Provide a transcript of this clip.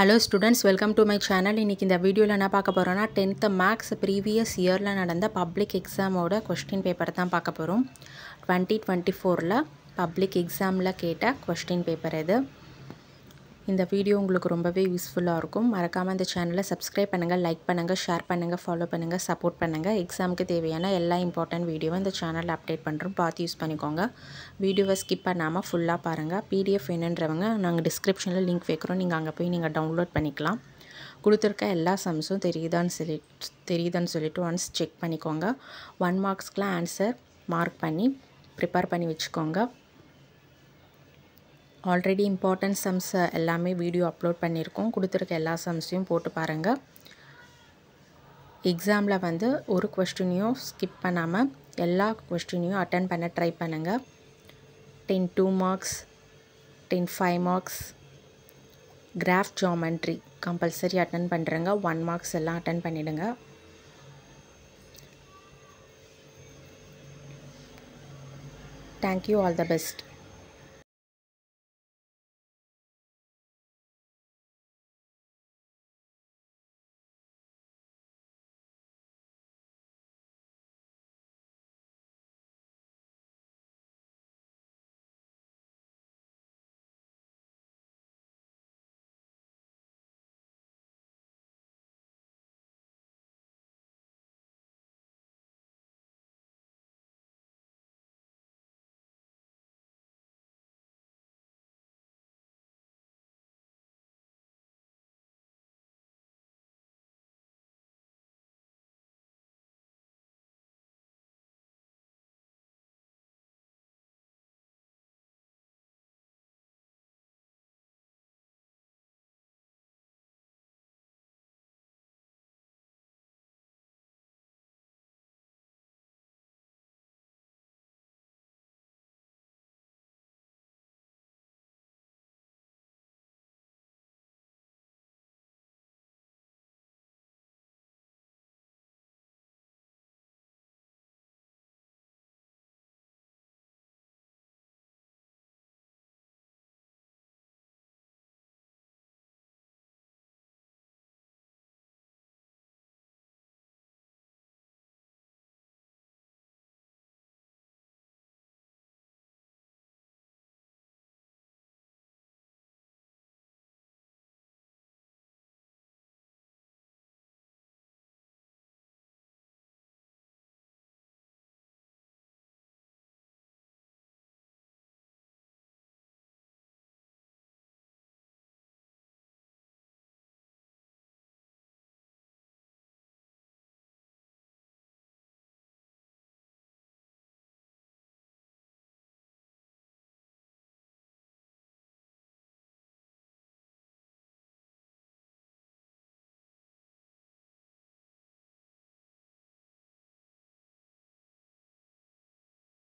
Hello students, welcome to my channel. இன்னைக்கு இந்த வீடியோல என்ன பார்க்க போறோம்னா 10th மேக்ஸ் previous yearல நடந்த பப்ளிக் எக்ஸாமோட क्वेश्चन பேப்பர் தான் பார்க்க போறோம். 2024ல பப்ளிக் எக்ஸாம்ல கேட்ட क्वेश्चन பேப்பர் இது. இந்த வீடியோ உங்களுக்கு ரொம்பவே யூஸ்ஃபுல்லா இருக்கும். மறக்காம இந்த சேனலை சப்ஸ்கிரைப் பண்ணுங்க, லைக் பண்ணுங்க, ஷேர் பண்ணுங்க, ஃபாலோ பண்ணுங்க, சப்போர்ட் பண்ணுங்க. எக்ஸாமுக்கு தேவையான எல்லா இம்பார்ட்டன்ட் வீடியோவை இந்த சேனல்ல அப்டேட் பண்றோம். பார்த்து யூஸ் பண்ணிக்கோங்க. வீடியோவை ஸ்கிப் பண்ணாம ஃபுல்லா பாருங்க. PDF வேணும்ன்றவங்க நாங்க டிஸ்கிரிப்ஷன்ல லிங்க் வைக்கிறோம். நீங்க அங்க போய் நீங்க டவுன்லோட் பண்ணிக்கலாம். கொடுத்திருக்க எல்லா சம்ஸும் தெரியுதான்னு சொல்லிட்டு ஒன்ஸ் செக் பண்ணிக்கோங்க. 1 மார்க்ஸ்க்குலாம் ஆன்சர் மார்க் பண்ணி ப்ரிப்பேர் பண்ணி வச்சுக்கோங்க. ஆல்ரெடி இம்பார்ட்டன்ட் சம்ஸ் எல்லாமே வீடியோ அப்லோட் பண்ணியிருக்கோம். கொடுத்துருக்க எல்லா சம்ஸையும் போட்டு பாருங்கள். எக்ஸாமில் ஒரு கொஸ்டினையும் ஸ்கிப் பண்ணாமல் எல்லா கொஸ்டினையும் அட்டன் பண்ண ட்ரை பண்ணுங்கள். 10 2 marks, 10 5 marks, graph geometry compulsory attend பண்ணுறங்க. 1 மார்க்ஸ் எல்லாம் அட்டன் பண்ணிவிடுங்க. Thank you, all the best.